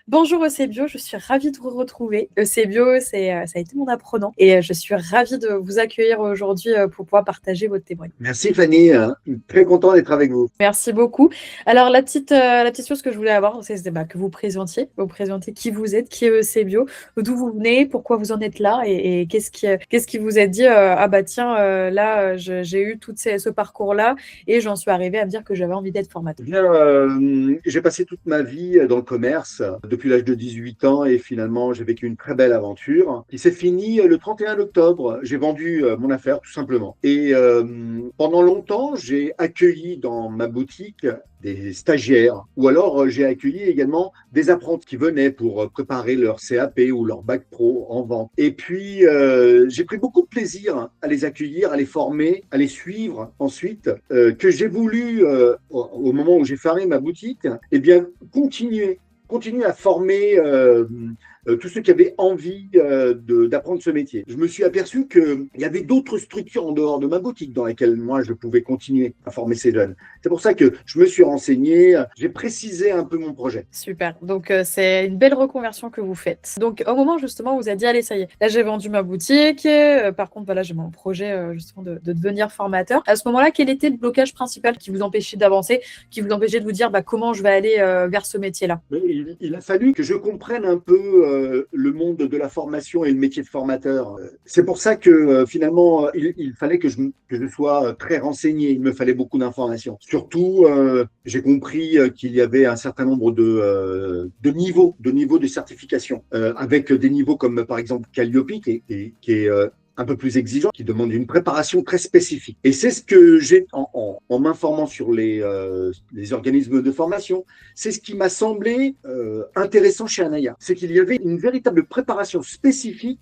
Bonjour Eusebio, je suis ravie de vous retrouver. Eusebio, ça a été mon apprenant et je suis ravie de vous accueillir aujourd'hui pour pouvoir partager votre témoignage. Merci Fanny, très content d'être avec vous. Merci beaucoup. Alors la petite chose que je voulais avoir, c'est que vous présentiez qui vous êtes, qui est Eusebio, d'où vous venez, pourquoi vous en êtes là et qu'est-ce qui vous a dit ah bah tiens là j'ai eu ce parcours-là et j'en suis arrivée à me dire que j'avais envie d'être formateur. Eh bien, j'ai passé toute ma vie dans le commerce depuis l'âge de 18 ans et finalement j'ai vécu une très belle aventure qui s'est finie le 31 octobre. J'ai vendu mon affaire tout simplement. Et pendant longtemps, j'ai accueilli dans ma boutique des stagiaires ou alors j'ai accueilli également des apprentis qui venaient pour préparer leur CAP ou leur bac pro en vente. Et puis, j'ai pris beaucoup de plaisir à les accueillir, à les former, à les suivre ensuite, que j'ai voulu, au moment où j'ai fermé ma boutique, eh bien, continuer à former tous ceux qui avaient envie d'apprendre ce métier. Je me suis aperçu qu'il y avait d'autres structures en dehors de ma boutique dans lesquelles moi je pouvais continuer à former ces jeunes. C'est pour ça que je me suis renseigné, j'ai précisé un peu mon projet. Super. Donc, c'est une belle reconversion que vous faites. Donc, au moment justement où vous avez dit, allez, ça y est, là, j'ai vendu ma boutique. Par contre, voilà, j'ai mon projet justement de devenir formateur. À ce moment-là, quel était le blocage principal qui vous empêchait d'avancer, qui vous empêchait de vous dire comment je vais aller vers ce métier-là? Il a fallu que je comprenne un peu le monde de la formation et le métier de formateur. C'est pour ça que finalement, il fallait que je sois très renseigné. Il me fallait beaucoup d'informations. Surtout, j'ai compris qu'il y avait un certain nombre de niveaux de certification, avec des niveaux comme par exemple Calliope, qui est un peu plus exigeant, qui demande une préparation très spécifique. Et c'est ce que j'ai, en m'informant sur les organismes de formation, c'est ce qui m'a semblé intéressant chez Anaya. C'est qu'il y avait une véritable préparation spécifique,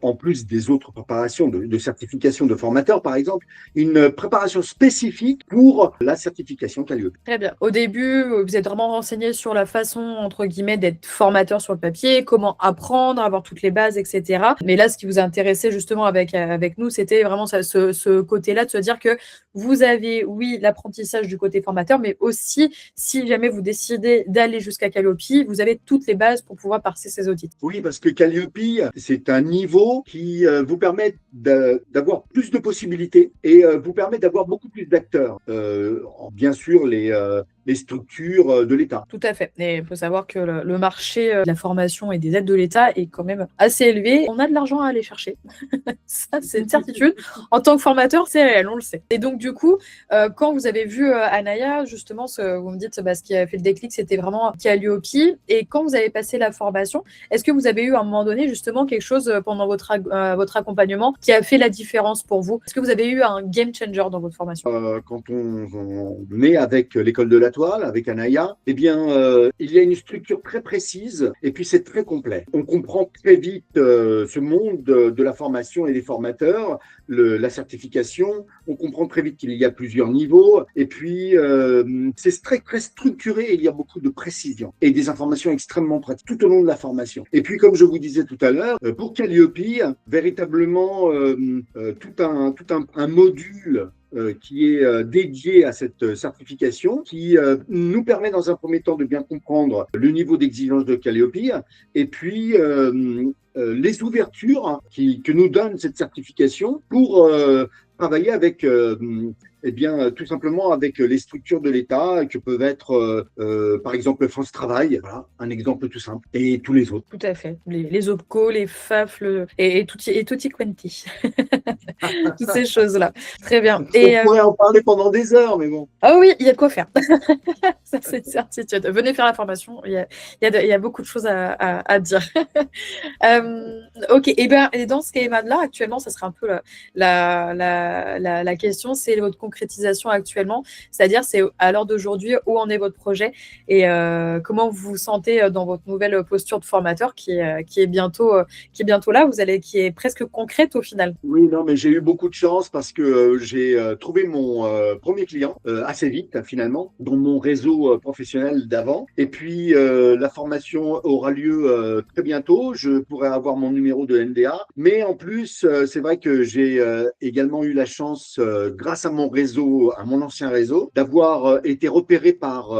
en plus des autres préparations de certification de formateurs, par exemple, une préparation spécifique pour la certification Calliope. Très bien. Au début, vous êtes vraiment renseigné sur la façon, entre guillemets, d'être formateur sur le papier, comment apprendre, avoir toutes les bases, etc. Mais là, ce qui vous a intéressé justement avec nous, c'était vraiment ce côté-là de se dire que vous avez, oui, l'apprentissage du côté formateur, mais aussi, si jamais vous décidez d'aller jusqu'à Calliope, vous avez toutes les bases pour pouvoir passer ces audits. Oui, parce que Calliope, c'est un niveau qui vous permet d'avoir plus de possibilités et vous permet d'avoir beaucoup plus d'acteurs. Bien sûr, les structures de l'État. Tout à fait. Et il faut savoir que le marché de la formation et des aides de l'État est quand même assez élevé. On a de l'argent à aller chercher. Ça, c'est une certitude. En tant que formateur, c'est réel, on le sait. Et donc, du coup, quand vous avez vu Anaya, justement, vous me dites ce qui a fait le déclic, c'était vraiment Calliope. Et quand vous avez passé la formation, est-ce que vous avez eu à un moment donné, justement, quelque chose pendant votre accompagnement qui a fait la différence pour vous? Est-ce que vous avez eu un game changer dans votre formation? Quand on est avec l'école de la toile, avec Anaya, eh bien, il y a une structure très précise et puis c'est très complet. On comprend très vite ce monde de la formation et des formateurs, la certification. On comprend très vite qu'il y a plusieurs niveaux et puis c'est très, très structuré et il y a beaucoup de précision et des informations extrêmement pratiques tout au long de la formation. Et puis, comme je vous disais tout à l'heure, pour Calliope, véritablement tout un module qui est dédié à cette certification, qui nous permet dans un premier temps de bien comprendre le niveau d'exigence de Calliope et puis les ouvertures que nous donne cette certification pour travailler avec eh bien, tout simplement avec les structures de l'État que peuvent être, par exemple, France Travail, voilà, un exemple tout simple, et tous les autres. Tout à fait. Les OPCO, les FAF, et tutti quanti. Toutes ces choses-là. Très bien. On pourrait en parler pendant des heures, mais bon. Ah oui, il y a de quoi faire. Ça, c'est une certitude. Venez faire la formation. Il y a beaucoup de choses à dire. Ok. Et dans ce schéma-là, actuellement, ça serait un peu la question, c'est votre concrétisation actuellement. C'est-à-dire, c'est à l'heure d'aujourd'hui, où en est votre projet et comment vous vous sentez dans votre nouvelle posture de formateur qui est bientôt là, qui est presque concrète au final. Oui, non, mais j'ai eu beaucoup de chance parce que j'ai trouvé mon premier client assez vite, finalement, dans mon réseau professionnel d'avant. Et puis, la formation aura lieu très bientôt. Je pourrai pourrait avoir mon numéro de NDA. Mais en plus, c'est vrai que j'ai également eu la chance, grâce à mon réseau, à mon ancien réseau, d'avoir été repéré par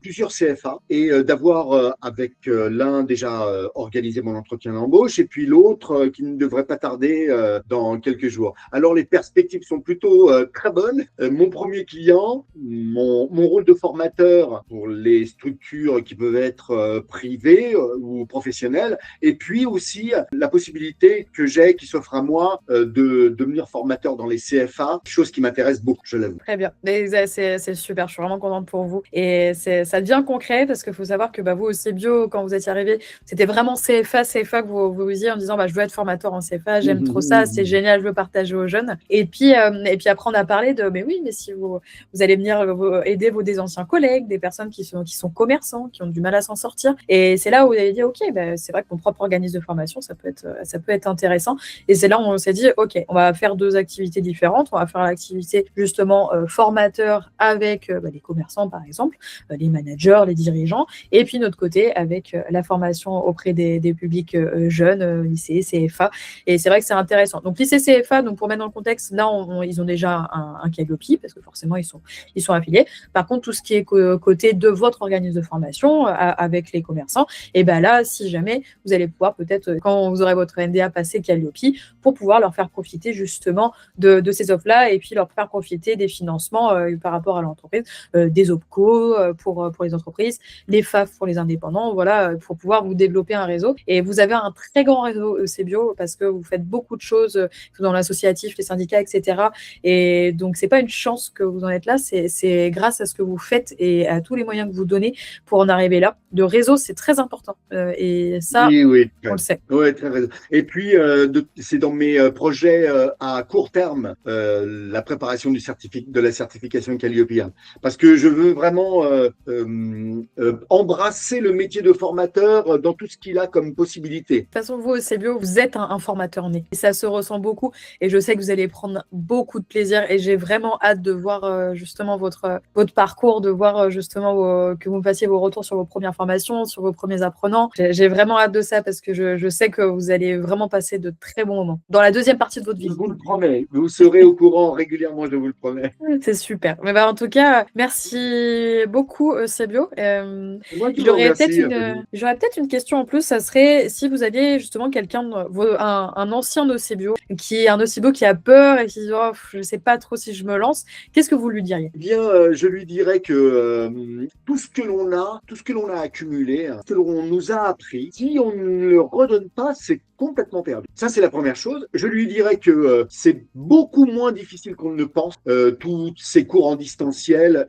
plusieurs CFA et d'avoir, avec l'un déjà organisé mon entretien d'embauche et puis l'autre qui ne devrait pas tarder dans quelques jours. Alors, les perspectives sont plutôt très bonnes. Mon premier client, mon rôle de formateur pour les structures qui peuvent être privées ou professionnelles, et puis aussi la possibilité que j'ai, qui s'offre à moi, de devenir formateur dans les CFA, chose qui m'intéresse beaucoup, je l'avoue. Très bien. C'est super, je suis vraiment contente pour vous. Et ça devient concret parce qu'il faut savoir que vous aussi, Bio, quand vous êtes arrivé, c'était vraiment CFA que vous disiez en disant je veux être formateur en CFA, j'aime trop ça, c'est génial, je veux partager aux jeunes. Et puis après, on a parlé de, mais oui, mais si vous allez venir aider des anciens collègues, des personnes qui sont commerçants, qui ont du mal à s'en sortir. Et c'est là où vous avez dit, OK, c'est vrai que mon propre organisme de formation, ça peut être intéressant. Et c'est là où on s'est dit, OK, on va faire 2 activités différentes. On va faire l'activité justement formateur avec les commerçants, par exemple, les managers, les dirigeants. Et puis, notre côté, avec la formation auprès des publics jeunes, lycée, CFA. Et c'est vrai que c'est intéressant. Donc, lycée, CFA, donc pour mettre dans le contexte, là, ils ont déjà un Calliope, parce que forcément, ils sont affiliés. Par contre, tout ce qui est côté de votre organisme de formation avec les commerçants, et là, si jamais, vous allez pouvoir peut-être, quand vous aurez votre NDA passé Calliope, pour pouvoir leur faire profiter justement de ces offres-là et puis leur faire profiter des financements par rapport à l'entreprise, des OPCO pour les entreprises, les FAF pour les indépendants, voilà, pour pouvoir vous développer un réseau. Et vous avez un très grand réseau ECBio parce que vous faites beaucoup de choses dans l'associatif, les syndicats, etc. Et donc, c'est pas une chance que vous en êtes là, c'est grâce à ce que vous faites et à tous les moyens que vous donnez pour en arriver là. Le réseau, c'est très important. Et ça, oui, on le sait. Oui, très raison. Et puis, c'est dans mes projets à court terme, la préparation de la certification Calliope. Parce que je veux vraiment embrasser le métier de formateur dans tout ce qu'il a comme possibilité. De toute façon, vous, au CBio, vous êtes un formateur né. Et ça se ressent beaucoup. Et je sais que vous allez prendre beaucoup de plaisir. Et j'ai vraiment hâte de voir justement votre parcours, de voir justement que vous fassiez vos retours sur vos premières formations, sur vos premiers apprenants. J'ai vraiment hâte de ça parce que je sais que vous allez vraiment passer de très bons moments dans la deuxième partie de votre vie. Je vous le promets. Vous serez au courant régulièrement, je vous le promets. C'est super. Mais en tout cas, merci beaucoup, Sebio. Moi qui vous remercie. J'aurais peut-être une question en plus. Ça serait si vous aviez justement quelqu'un, un ancien Nocebio, qui est un Nocebio qui a peur et qui dit je ne sais pas trop si je me lance. Qu'est-ce que vous lui diriez? Eh bien, je lui dirais que tout ce que l'on a accumulé, ce que l'on nous a appris, si on ne le redonne pas, c'est complètement perdu. Ça, c'est la première chose. Je lui dirais que c'est beaucoup moins difficile qu'on ne le pense. Tous ces cours en distanciel,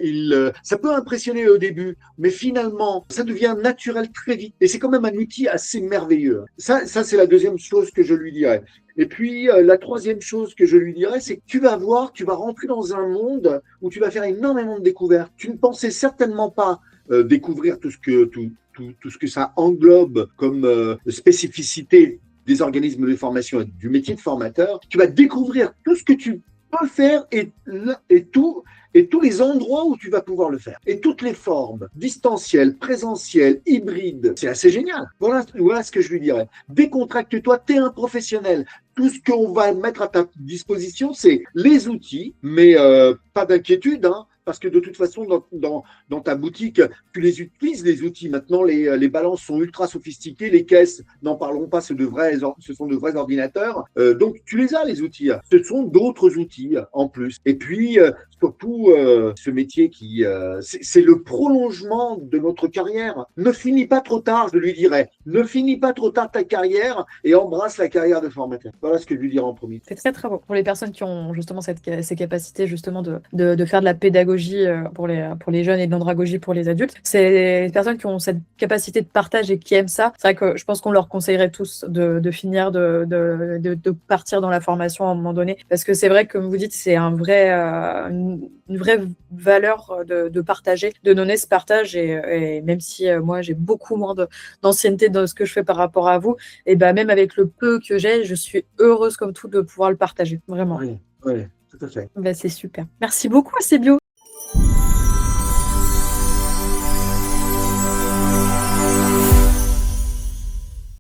ça peut impressionner au début, mais finalement, ça devient naturel très vite. Et c'est quand même un outil assez merveilleux. Ça c'est la deuxième chose que je lui dirais. Et puis, la troisième chose que je lui dirais, c'est que tu vas rentrer dans un monde où tu vas faire énormément de découvertes. Tu ne pensais certainement pas découvrir tout ce que ça englobe comme spécificité des organismes de formation et du métier de formateur. Tu vas découvrir tout ce que tu peux faire et tous les endroits où tu vas pouvoir le faire. Et toutes les formes, distancielles, présentielles, hybrides. C'est assez génial. Voilà ce que je lui dirais. Décontracte-toi, t'es un professionnel. Tout ce qu'on va mettre à ta disposition, c'est les outils, mais pas d'inquiétude, parce que de toute façon, dans ta boutique, tu les utilises, les outils. Maintenant, les balances sont ultra sophistiquées, les caisses, n'en parlons pas, ce sont de vrais ordinateurs. Donc, tu les as, les outils. Ce sont d'autres outils en plus. Et puis, surtout, ce métier c'est le prolongement de notre carrière. Ne finis pas trop tard, je lui dirais. Ne finis pas trop tard ta carrière et embrasse la carrière de formateur. Voilà ce que je lui dirais en premier. C'est très, très beau. Pour les personnes qui ont justement ces capacités justement de faire de la pédagogie pour les jeunes et de l'andragogie pour les adultes, c'est les personnes qui ont cette capacité de partage et qui aiment ça. C'est vrai que je pense qu'on leur conseillerait tous de finir, de partir dans la formation à un moment donné. Parce que c'est vrai que, comme vous dites, c'est une vraie valeur de partager, de donner ce partage. Et même si moi, j'ai beaucoup moins d'ancienneté dans ce que je fais par rapport à vous, et même avec le peu que j'ai, je suis heureuse comme tout de pouvoir le partager. Vraiment. Oui, tout à fait. C'est super. Merci beaucoup, Sebio.